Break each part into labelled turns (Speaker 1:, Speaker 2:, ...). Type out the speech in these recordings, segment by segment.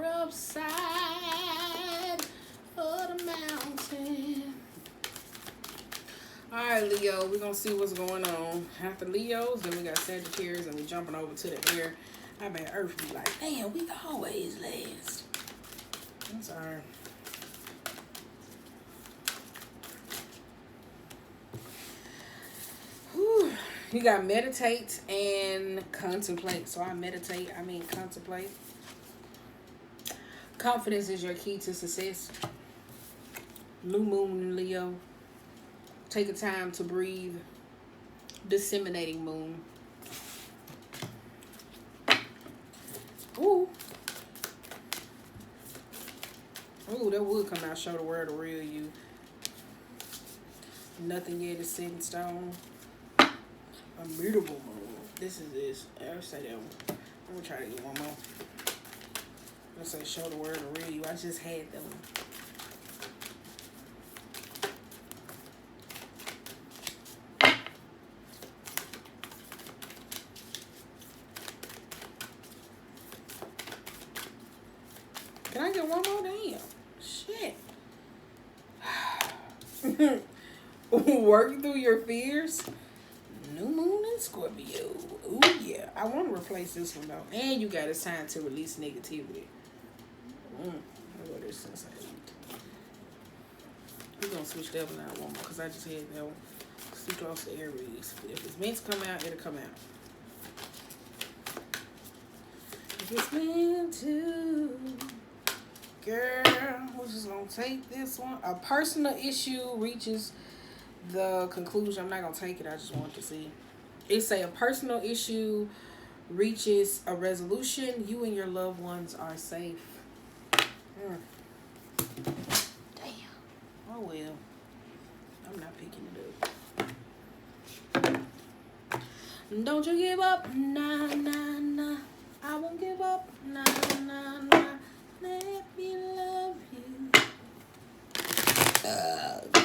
Speaker 1: upside of the mountain. Alright, Leo, we're gonna see what's going on. After Leos, then we got Sagittarius, and we jumping over to the air. I bet Earth be like, damn, we always last. I'm sorry. Whew. You got meditate and contemplate. So I meditate, I mean contemplate. Confidence is your key to success. New moon in Leo. Take a time to breathe. Disseminating moon. Ooh. Ooh, that would come out. Show the world the real you. Nothing yet is set in stone. Immutable moon. This is this. I'll say that one. I'm gonna try to get one more. Let's say show the world the real you. I just had that one. Can I get one more? Damn. Shit. Working through your fears. New moon in Scorpio. Ooh, yeah. I want to replace this one, though. And you got a sign to release negativity. I'll go this inside. We're going to switch that one out one more because I just had that one. Too close to Aries. If it's meant to come out, it'll come out. If it's meant to... Girl, we're just gonna take this one. A personal issue reaches the conclusion. I'm not gonna take it. I just want to see. It say a personal issue reaches a resolution. You and your loved ones are safe. Damn. Oh well. I'm not picking it up. Don't you give up. Nah, nah, nah. I won't give up. Nah, nah, nah. Let me love you.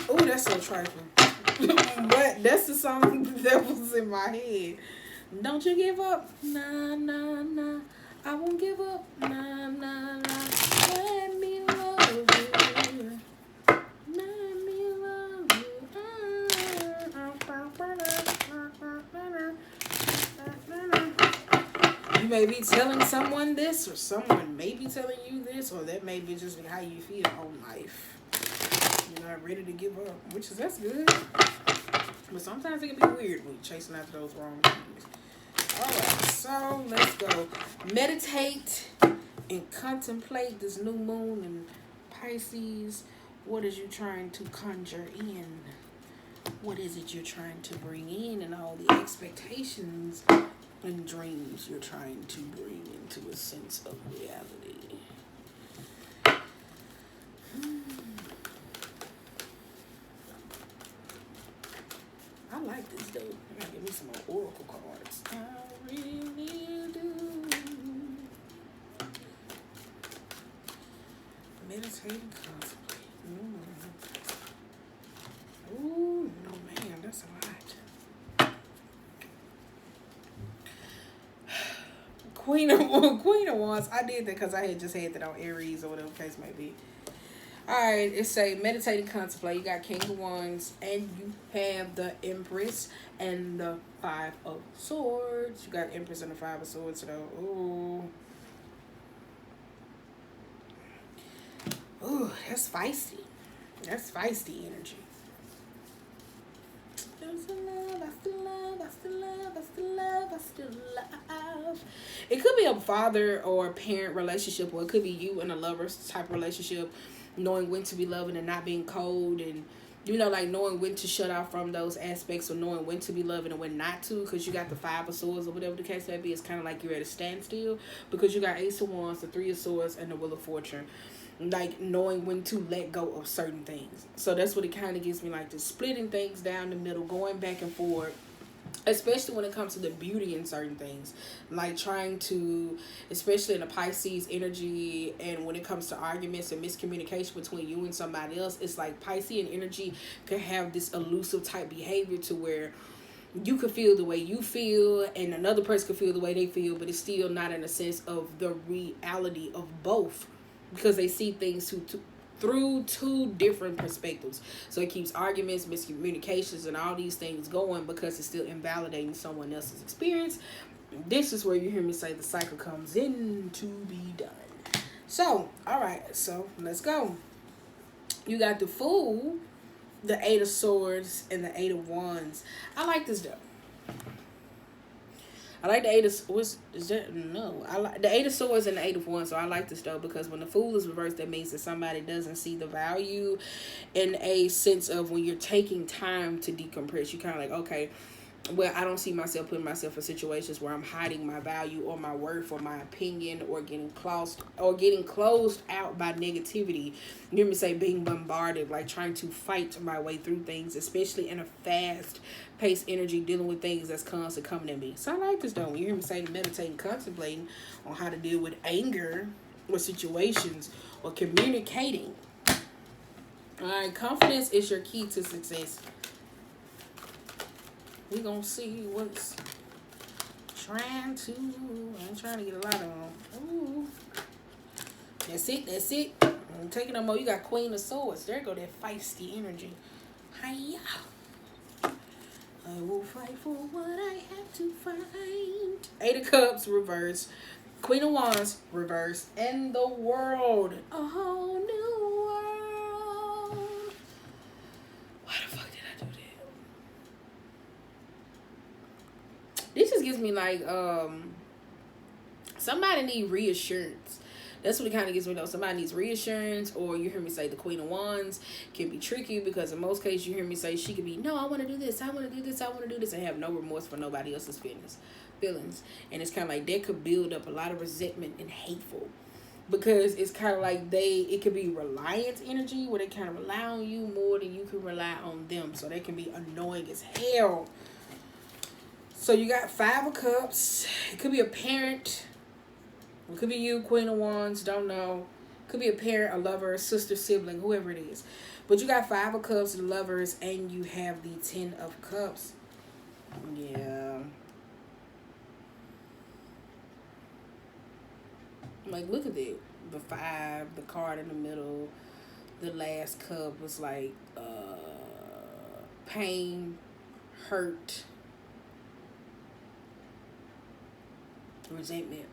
Speaker 1: Oh, that's so trifling. But that's the song that was in my head. Don't you give up. Nah, nah, nah. I won't give up. Nah, nah, nah. Let me love you. Let me love you. You may be telling someone this, or someone may be telling you this, or that may be just how you feel on life. You're not ready to give up, that's good. But sometimes it can be weird when you're chasing after those wrong things. Alright, so let's go. Meditate and contemplate this new moon in Pisces. What is you trying to conjure in? What is it you're trying to bring in, and all the expectations and dreams you're trying to bring into a sense of reality. I like this though. I gotta give me some more oracle cards. I really do. Meditating constantly. Ooh, no man, that's a lot. Queen of Wands. I did that because I had just had that on Aries or whatever the case may be. Alright, it say meditate and contemplate. You got King of Wands and you have the Empress and the Five of Swords. You got Empress and the Five of Swords though. Ooh, that's feisty. That's feisty energy. I still love, I still love, I still love, I still love, I still love. It could be a father or a parent relationship, or it could be you and a lover type of relationship, knowing when to be loving and not being cold, and like knowing when to shut off from those aspects, or knowing when to be loving and when not to, because you got the Five of Swords or whatever the case may be. It's kind of like you're at a standstill because you got Ace of Wands, the Three of Swords, and the Wheel of Fortune. Like knowing when to let go of certain things. So that's what it kind of gives me, like just splitting things down the middle, going back and forth, especially when it comes to the beauty in certain things, like trying to, especially in the Pisces energy, and when it comes to arguments and miscommunication between you and somebody else, it's like Piscean energy can have this elusive type behavior to where you could feel the way you feel and another person could feel the way they feel, but it's still not in a sense of the reality of both, because they see things through two different perspectives. So it keeps arguments, miscommunications, and all these things going because it's still invalidating someone else's experience. This is where you hear me say the cycle comes in to be done. So, all right, so let's go. You got the Fool, the Eight of Swords, and the Eight of Wands. I like this though. I like the Eight of what's is that? No, I like the Eight of Swords and the Eight of Wands. So I like this though because when the Fool is reversed, that means that somebody doesn't see the value, in a sense of when you're taking time to decompress. You kind of like, okay, well, I don't see myself putting myself in situations where I'm hiding my value or my worth or my opinion or getting closed out by negativity. You hear me say being bombarded, like trying to fight my way through things, especially in a fast paced energy, dealing with things that's constantly coming at me. So I like this though. When you hear me say meditating, contemplating on how to deal with anger or situations or communicating. All right, confidence is your key to success. We gonna see what's I'm trying to get a lot of them. Ooh. That's it. I'm taking no more. You got Queen of Swords. There go that feisty energy. Hiya. I will fight for what I have to find. Eight of Cups, reverse. Queen of Wands, reverse. And the World. A whole new world. Why the fuck did I do that? This just gives me like, somebody need reassurance. That's what it kind of gives me though. Somebody needs reassurance, or you hear me say the Queen of Wands can be tricky because in most cases you hear me say she could be, no, I want to do this, and have no remorse for nobody else's feelings. And it's kind of like that could build up a lot of resentment and hateful, because it's kind of like it could be reliance energy where they kind of rely on you more than you can rely on them. So they can be annoying as hell. So you got Five of Cups. It could be a parent. It could be you, Queen of Wands, don't know. Could be a parent, a lover, a sister, sibling, whoever it is. But you got Five of Cups, the Lovers, and you have the Ten of Cups. Yeah. Like, look at it. The Five, the card in the middle, the last cup was like pain, hurt, resentment.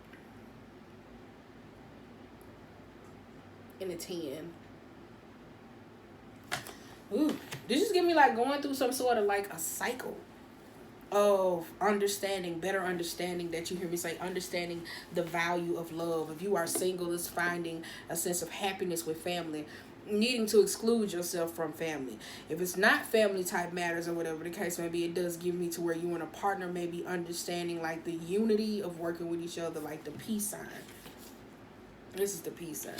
Speaker 1: In a 10. Ooh, this just give me like going through some sort of like a cycle of better understanding that you hear me say, understanding the value of love. If you are single, it's finding a sense of happiness with family, needing to exclude yourself from family. If it's not family type matters or whatever the case may be, it does give me to where you and a partner may be understanding like the unity of working with each other, like the peace sign. This is the peace sign.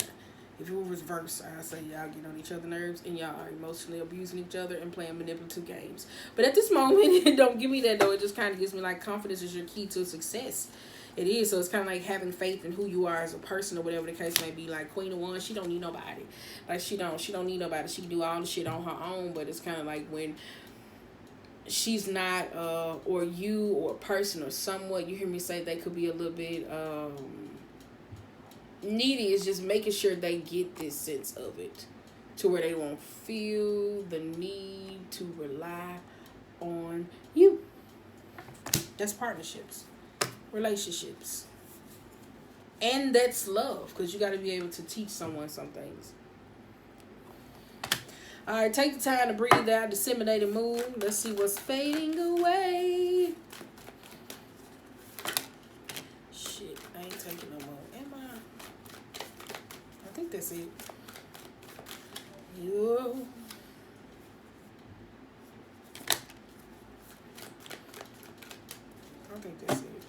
Speaker 1: If it was reverse, I say y'all get on each other's nerves and y'all are emotionally abusing each other and playing manipulative games. But at this moment, it don't give me that though. It just kind of gives me like confidence is your key to success. It is. So it's kind of like having faith in who you are as a person or whatever the case may be. Like Queen of Wands, she don't need nobody. Like she don't need nobody. She can do all the shit on her own. But it's kind of like when she's not, or you or a person or somewhat, you hear me say they could be a little bit, needy, is just making sure they get this sense of it to where they won't feel the need to rely on you. That's partnerships, relationships, and that's love, because you got to be able to teach someone some things. All right, take the time to breathe out, disseminate and move. Let's see what's fading away. Shit, I ain't taking no more. I think that's it. Yo. I think that's it.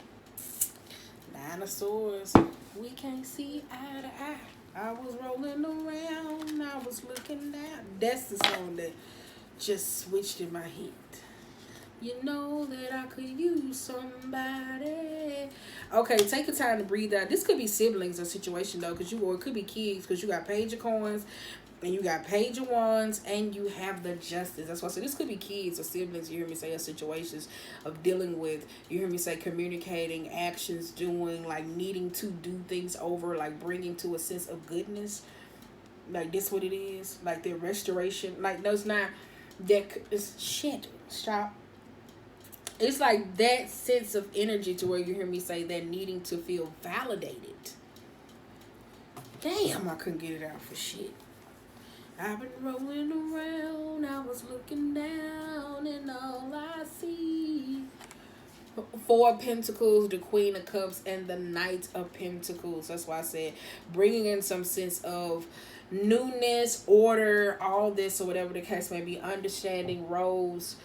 Speaker 1: Nine of Swords. We can't see eye to eye. I was rolling around. I was looking down. That's the song that just switched in my head. You know that I could use somebody. Okay, take the time to breathe out. This could be siblings or situation though, or it could be kids, because you got Page of Coins And you got Page of Wands, and you have the Justice. That's why I said this could be kids or siblings. You hear me say, or situations of dealing with. You hear me say communicating, actions, doing, like needing to do things over, like bringing to a sense of goodness. Like this, what it is. Like the restoration. Like no, it's not. That is shit. Stop. It's like that sense of energy to where you hear me say that needing to feel validated. Damn, I couldn't get it out for shit. I've been rolling around, I was looking down, and all I see. Four of Pentacles, the Queen of Cups, and the Knight of Pentacles. That's why I said bringing in some sense of newness, order, all this, or whatever the case may be. Understanding roles.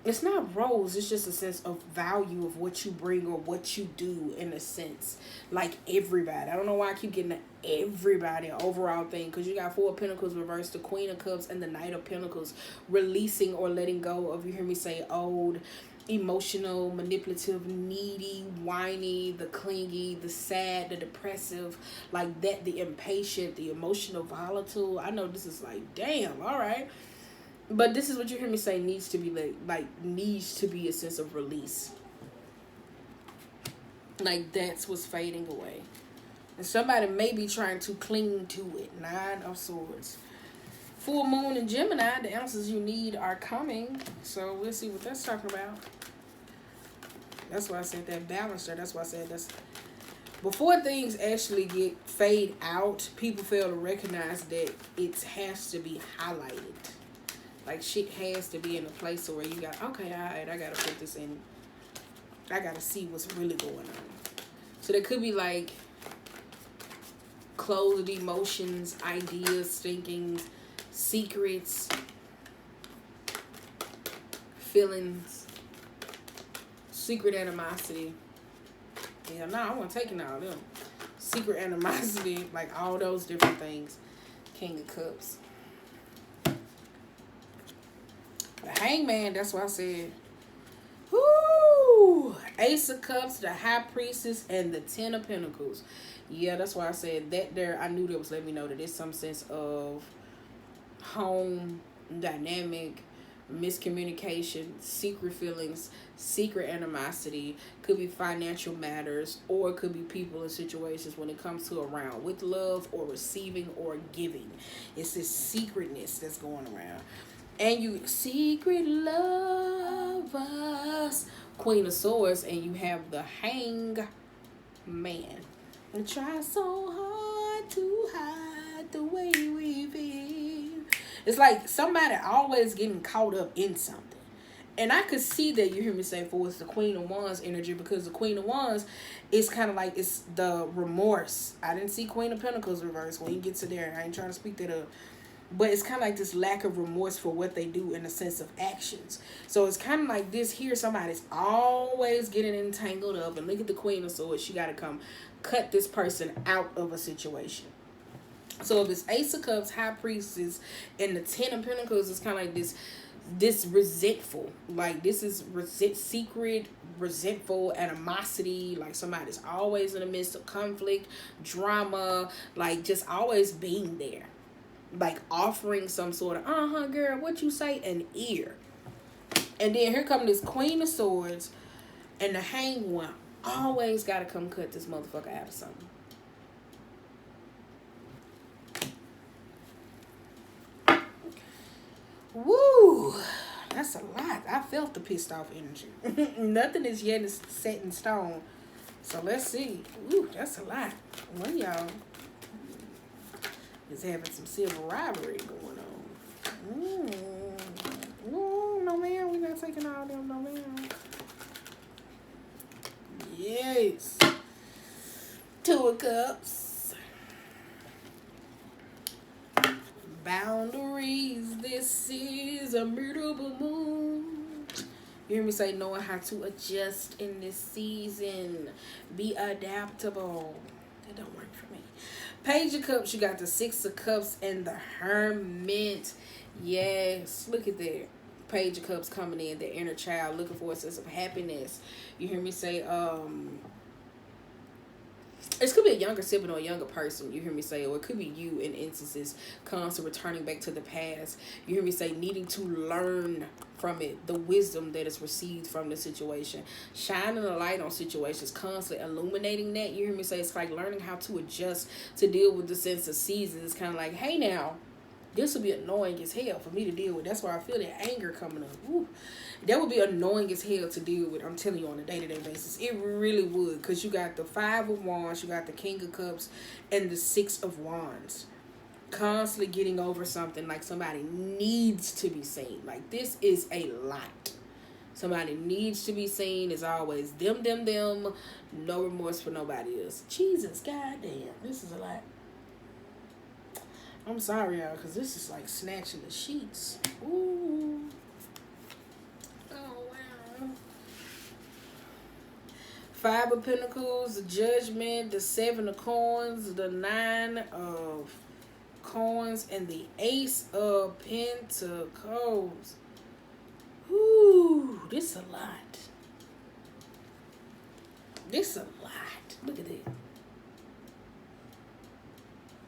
Speaker 1: It's not roles, it's just a sense of value of what you bring or what you do in a sense. Like everybody. I don't know why I keep getting to everybody overall thing. Because you got Four of Pentacles reversed, the Queen of Cups, and the Knight of Pentacles. Releasing or letting go of, you hear me say, old, emotional, manipulative, needy, whiny, the clingy, the sad, the depressive, like that, the impatient, the emotional, volatile. I know this is like, damn, all right. But this is what you hear me say needs to be like needs to be a sense of release. Like that's what's fading away. And somebody may be trying to cling to it. Nine of Swords. Full Moon in Gemini, the answers you need are coming. So we'll see what that's talking about. That's why I said that balancer. That's why I said that's... Before things actually fade out, people fail to recognize that it has to be highlighted. Like, shit has to be in a place where you got, okay, all right, I got to put this in. I got to see what's really going on. So there could be, like, closed emotions, ideas, thinkings, secrets, feelings, secret animosity. Yeah, no, I wasn't taking all of them. Secret animosity, like all those different things. King of Cups. The Hangman, that's what I said. Woo! Ace of Cups, the High Priestess, and the Ten of Pentacles. Yeah, that's why I said that there. I knew that was letting me know that there's some sense of home dynamic, miscommunication, secret feelings, secret animosity. Could be financial matters, or it could be people in situations when it comes to around with love or receiving or giving. It's this secretness that's going around. And you secret lovers, Queen of Swords, and you have the Hangman. And try so hard to hide the way we feel. It's like somebody always getting caught up in something. And I could see that you hear me say for it's the Queen of Wands energy, because the Queen of Wands is kind of like it's the remorse. I didn't see Queen of Pentacles reverse. When you get to there, I ain't trying to speak that up. But it's kind of like this lack of remorse for what they do in the sense of actions. So it's kind of like this here. Somebody's always getting entangled up. And look at the Queen of Swords. She got to come cut this person out of a situation. So if it's Ace of Cups, High Priestess, and the Ten of Pentacles, it's kind of like this resentful. Like this is secret, resentful, animosity. Like somebody's always in the midst of conflict, drama. Like just always being there. Like offering some sort of, girl, what you say, an ear. And then here come this Queen of Swords and the Hangman. Always got to come cut this motherfucker out of something. Woo! That's a lot. I felt the pissed off energy. Nothing is yet set in stone. So let's see. Ooh, that's a lot. Well, y'all is having some civil rivalry going on. No, man. We're not taking all them, no, man. Yes. Two of Cups. Boundaries. This is a mutable moon. You hear me say knowing how to adjust in this season. Be adaptable. That don't work for me. Page of Cups, you got the Six of Cups and the Hermit. Yes, look at that. Page of Cups coming in, the inner child looking for a sense of happiness. You hear me say, It could be a younger sibling or a younger person, you hear me say, or it could be you in instances, constantly returning back to the past. You hear me say, needing to learn from it, the wisdom that is received from the situation, shining a light on situations, constantly illuminating that. You hear me say, it's like learning how to adjust to deal with the sense of seasons. It's kind of like, hey now, this would be annoying as hell for me to deal with. That's why I feel that anger coming up. Ooh. That would be annoying as hell to deal with, I'm telling you, on a day-to-day basis. It really would. Because you got the 5 of Wands, you got the King of Cups, and the 6 of Wands. Constantly getting over something like somebody needs to be seen. Like, this is a lot. Somebody needs to be seen. As always, them. No remorse for nobody else. Jesus, goddamn. This is a lot. I'm sorry, y'all, because this is like snatching the sheets. Ooh. Oh, wow. 5 of Pentacles, the Judgment, the 7 of Coins, the 9 of Coins, and the Ace of Pentacles. Ooh, this is a lot. This is a lot. Look at it.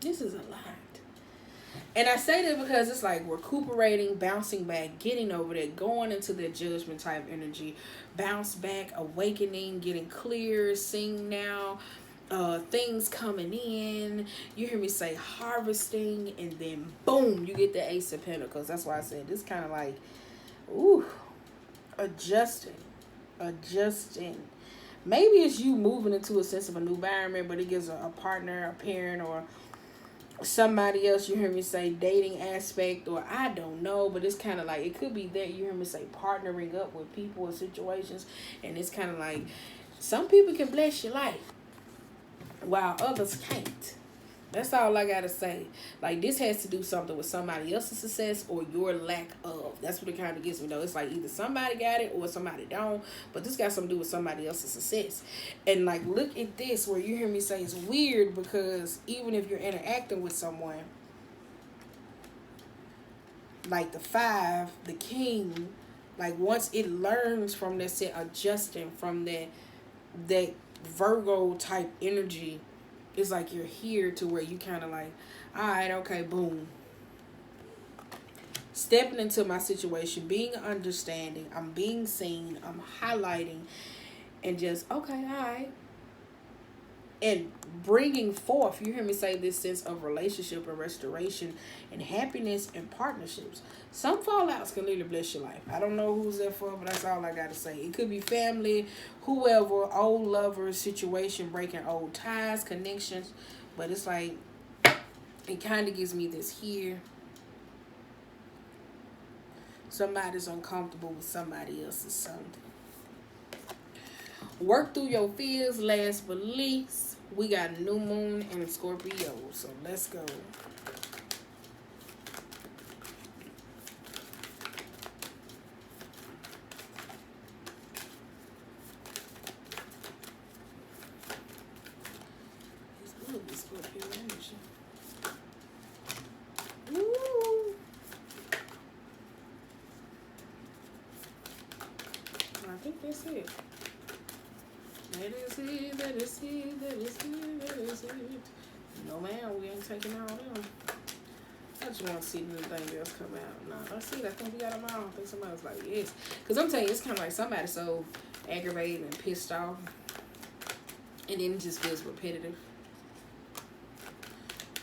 Speaker 1: This is a lot. And I say that because it's like recuperating, bouncing back, getting over that, going into that Judgment type energy, bounce back, awakening, getting clear, seeing now, things coming in. You hear me say harvesting, and then boom, you get the Ace of Pentacles. That's why I said this kind of like, ooh, adjusting. Maybe it's you moving into a sense of a new environment, but it gives a partner, a parent, or somebody else, you hear me say, dating aspect, or I don't know, but it's kind of like, it could be that you hear me say partnering up with people or situations, and it's kind of like some people can bless your life while others can't. That's all I gotta say. Like, this has to do something with somebody else's success or your lack of. That's what it kind of gets me, though. It's like either somebody got it or somebody don't, but this got something to do with somebody else's success. And like, look at this, where you hear me say it's weird, because even if you're interacting with someone, like the 5, the King, like once it learns from that set, adjusting from that Virgo type energy, it's like you're here to where you kind of like, all right, okay, boom. Stepping into my situation, being understanding, I'm being seen, I'm highlighting, and just, okay, all right. And bringing forth, you hear me say, this sense of relationship and restoration and happiness and partnerships. Some fallouts can literally bless your life. I don't know who's that for, but that's all I got to say. It could be family, whoever, old lovers, situation, breaking old ties, connections. But it's like, it kind of gives me this here. Somebody's uncomfortable with somebody else's something. Work through your fears. Last but least, we got New Moon and Scorpio. So let's go. Scorpio energy. Ooh. I think that's it. That is it, that is it, that is it, that is it. No, man, we ain't taking all them. I just want to see anything else come out. No, that's it. I think we got them all. I think somebody was like, yes. Because I'm telling you, it's kind of like somebody so aggravated and pissed off. And then it just feels repetitive.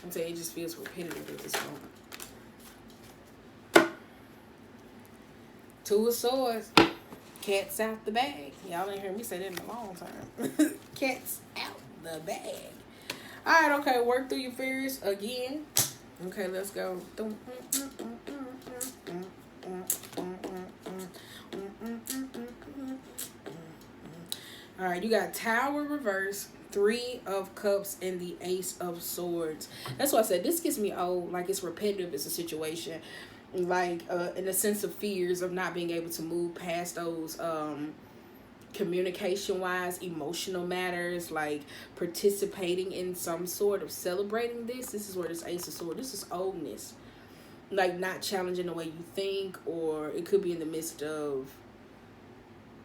Speaker 1: I'm telling you, it just feels repetitive at this moment. 2 of Swords. Cat's out the bag. Y'all ain't heard me say that in a long time. Cat's out the bag. Alright, okay. Work through your fears again. Okay, let's go. Alright, you got Tower reverse, 3 of Cups, and the Ace of Swords. That's why I said this gets me old. Like, it's repetitive. It's a situation. Like, in a sense of fears of not being able to move past those communication wise, emotional matters, like participating in some sort of celebrating this is where this Ace of Swords, this is oldness, like not challenging the way you think, or it could be in the midst of,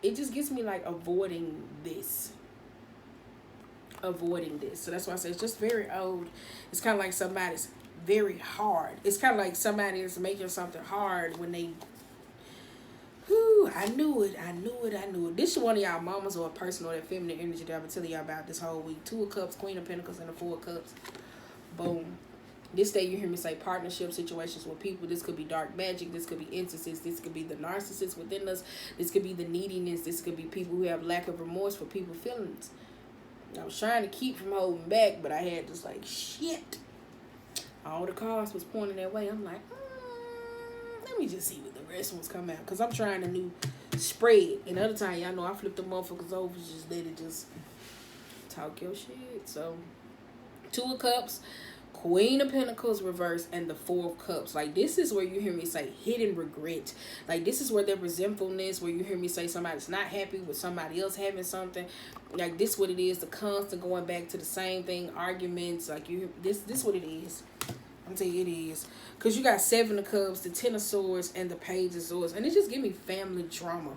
Speaker 1: it just gets me like avoiding this, avoiding this. So that's why I say it's just very old. It's kind of like somebody's very hard. It's kind of like somebody is making something hard when they, whew, I knew it. This is one of y'all mamas or a person or that feminine energy that I've been telling y'all about this whole week. Two of Cups, Queen of Pentacles, and the Four of Cups. Boom. This day you hear me say partnership situations with people. This could be dark magic. This could be instances. This could be the narcissist within us. This could be the neediness. This could be people who have lack of remorse for people's feelings. I was trying to keep from holding back, but I had just like, shit. All the cards was pointing that way. I'm like, let me just see what the rest ones come out. Because I'm trying a new spread. And other time, y'all know I flip the motherfuckers over. Just let it just talk your shit. So, Two of Cups, Queen of Pentacles reverse, and the Four of Cups. Like, this is where you hear me say hidden regret. Like, this is where the resentfulness, where you hear me say somebody's not happy with somebody else having something. Like, this what it is, the constant going back to the same thing, arguments. Like, this what it is. I'm telling you, it is. Because you got Seven of Cups, the Ten of Swords, and the Page of Swords. And it just give me family drama.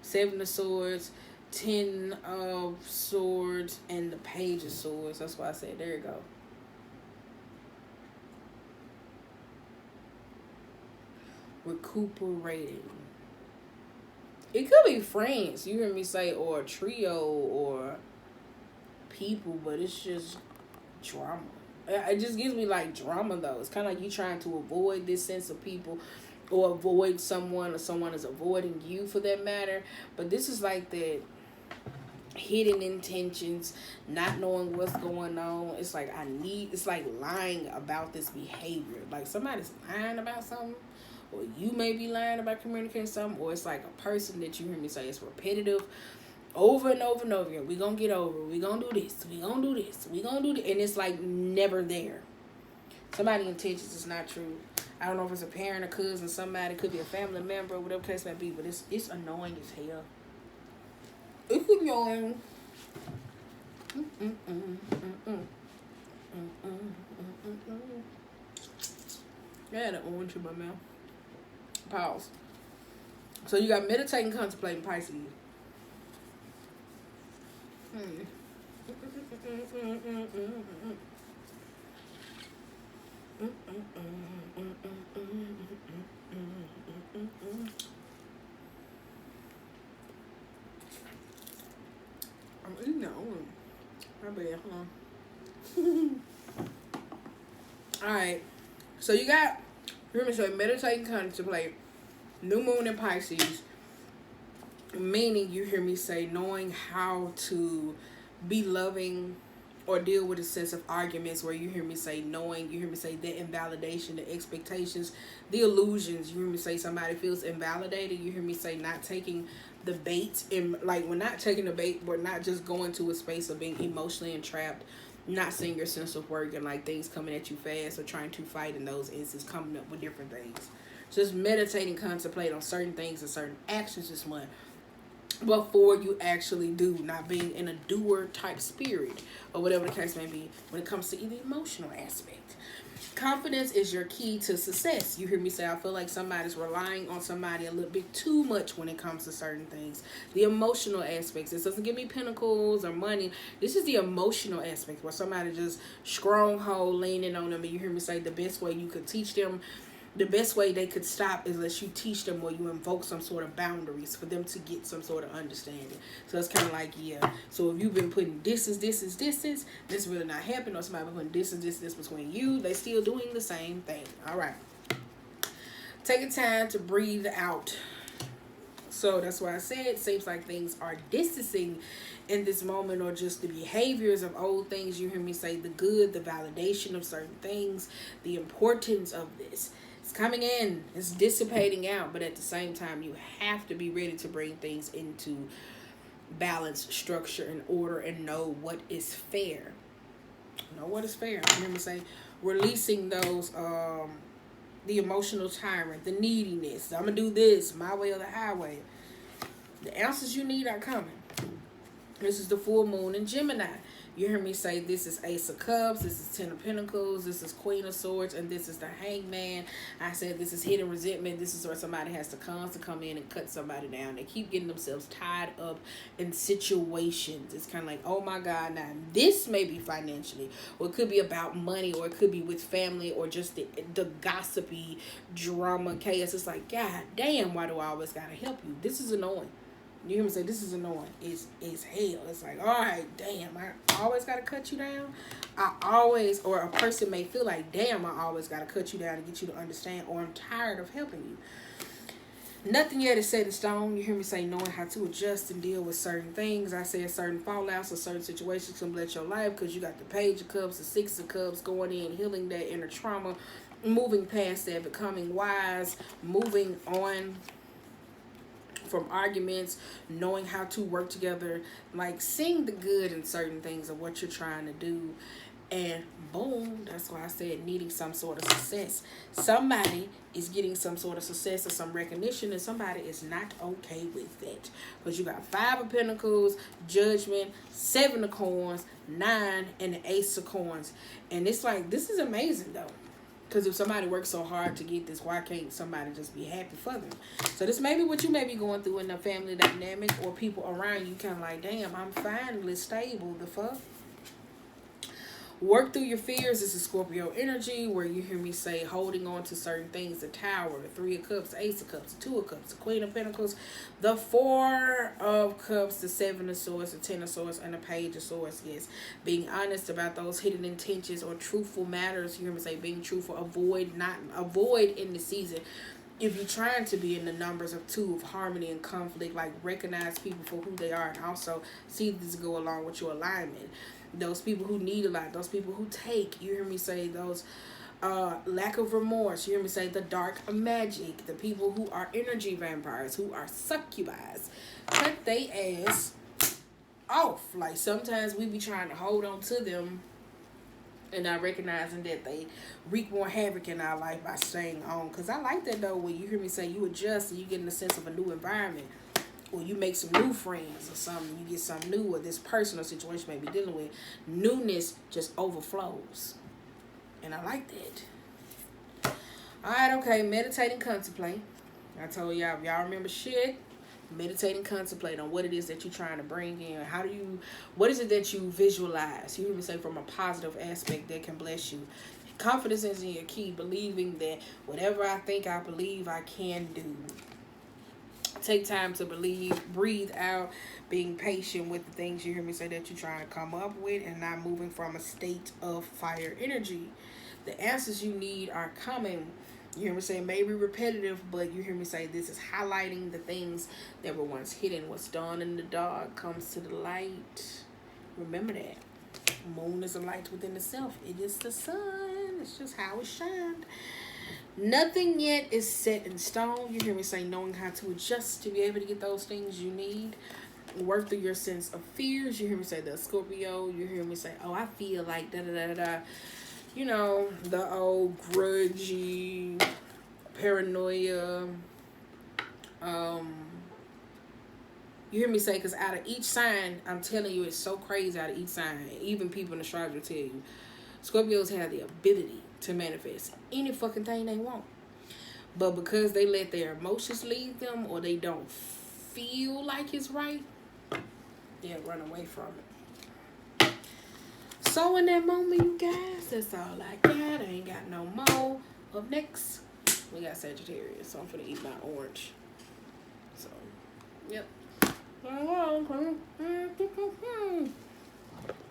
Speaker 1: Seven of Swords, Ten of Swords, and the Page of Swords. That's why I said, there you go. Recuperating. It could be friends, you hear me say, or a trio, or people, but it's just drama. It just gives me like drama though. It's kind of like you trying to avoid this sense of people, or avoid someone, or someone is avoiding you for that matter. But this is like that hidden intentions, not knowing what's going on. It's like it's like lying about this behavior. Like somebody's lying about something, or you may be lying about communicating something, or it's like a person that you hear me say it's repetitive over and over and over again. We gonna get over it. We gonna do this. We gonna do this. We gonna do this. And it's like never there. Somebody's intentions is not true. I don't know if it's a parent, a cousin, somebody. It could be a family member, whatever case may be. But it's annoying as hell. It's annoying. I had an orange in my mouth. Pause. So you got meditating, contemplating, Pisces. I'm eating that one. My bad, Alright. So you got, remember, so meditate, contemplate, new moon in Pisces. Meaning, you hear me say, knowing how to be loving or deal with a sense of arguments, where you hear me say knowing, you hear me say the invalidation, the expectations, the illusions. You hear me say somebody feels invalidated. You hear me say not taking the bait, and like we're not taking the bait, we're not just going to a space of being emotionally entrapped, not seeing your sense of work, and like things coming at you fast, or trying to fight in those instances, coming up with different things. Just meditating, contemplate on certain things and certain actions this month before you actually do, not being in a doer type spirit or whatever the case may be when it comes to the emotional aspect. Confidence is your key to success. You hear me say, I feel like somebody's relying on somebody a little bit too much when it comes to certain things. The emotional aspects. This doesn't give me pentacles or money. This is the emotional aspect where somebody just stronghold leaning on them, and you hear me say the best way you could teach them, the best way they could stop is unless you teach them, or you invoke some sort of boundaries for them to get some sort of understanding. So it's kind of like, yeah. So if you've been putting distance, this really not happening, or somebody been putting distance between you, they still doing the same thing. All right. Taking time to breathe out. So that's why I said it seems like things are distancing in this moment, or just the behaviors of old things. You hear me say the good, the validation of certain things, the importance of this. It's coming in, it's dissipating out, but at the same time, you have to be ready to bring things into balance, structure, and order, and know what is fair. Know what is fair. I remember saying, releasing those, the emotional tyrant, the neediness. I'm going to do this, my way or the highway. The answers you need are coming. This is the full moon in Gemini. You hear me say this is Ace of Cups, this is Ten of Pentacles, this is Queen of Swords, and this is the Hangman. I said this is hidden resentment. This is where somebody has to come in and cut somebody down. They keep getting themselves tied up in situations. It's kind of like, oh my God, now this may be financially, or it could be about money, or it could be with family, or just the gossipy drama chaos. It's like, God damn, why do I always gotta help you? This is annoying. You hear me say, this is annoying. It's hell. It's like, all right, damn, I always got to cut you down. Or a person may feel like, damn, I always got to cut you down to get you to understand, or I'm tired of helping you. Nothing yet is set in stone. You hear me say, knowing how to adjust and deal with certain things. I said certain fallouts or certain situations can bless your life, because you got the Page of Cups, the Six of Cups, going in, healing that inner trauma, moving past that, becoming wise, moving on from arguments, knowing how to work together, like seeing the good in certain things of what you're trying to do, and boom, that's why I said needing some sort of success. Somebody is getting some sort of success or some recognition, and somebody is not okay with that, because you got Five of Pentacles, Judgment, Seven of Coins, Nine, and the Ace of Coins. And it's like, this is amazing though. Because if somebody works so hard to get this, why can't somebody just be happy for them? So this may be what you may be going through in a family dynamic, or people around you kind of like, damn, I'm finally stable. The fuck? Work through your fears. This is Scorpio energy, where you hear me say holding on to certain things. The Tower, the Three of Cups, Ace of Cups, the Two of Cups, the Queen of Pentacles, the Four of Cups, the Seven of Swords, the Ten of Swords, and the Page of Swords. Yes, being honest about those hidden intentions or truthful matters. You hear me say being truthful. Avoid in the season. If you're trying to be in the numbers of two of harmony and conflict, like recognize people for who they are, and also see this go along with your alignment. Those people who need a lot, those people who take, you hear me say those lack of remorse, you hear me say the dark magic, the people who are energy vampires, who are succubus, cut they ass off. Like sometimes we be trying to hold on to them and not recognizing that they wreak more havoc in our life by staying on. Because I like that though, when you hear me say you adjust and you get in a sense of a new environment, or you make some new friends or something, you get something new, or this personal situation may be dealing with, newness just overflows. And I like that. Alright, okay, meditate and contemplate. I told y'all, if y'all remember shit, meditate and contemplate on what it is that you're trying to bring in. What is it that you visualize? You even say from a positive aspect that can bless you. Confidence is in your key, believing that whatever I think I believe I can do. Take time to believe, breathe out, being patient with the things you hear me say that you're trying to come up with, and not moving from a state of fire energy. The answers you need are coming. You hear me say maybe repetitive, but you hear me say this is highlighting the things that were once hidden. What's done in the dark comes to the light. Remember that. Moon is a light within itself. It is the sun. It's just how it shined. Nothing yet is set in stone. You hear me say knowing how to adjust to be able to get those things you need. Work through your sense of fears. You hear me say the Scorpio. You hear me say, oh, I feel like da da da da. You know, the old grudgy, paranoia. You hear me say, because out of each sign, I'm telling you, it's so crazy out of each sign. Even people in astrology will tell you, Scorpios have the ability to manifest any fucking thing they want. But because they let their emotions lead them, or they don't feel like it's right, they'll run away from it. So in that moment, you guys, that's all I got. I ain't got no more. Up next, we got Sagittarius. So I'm finna eat my orange. So, yep.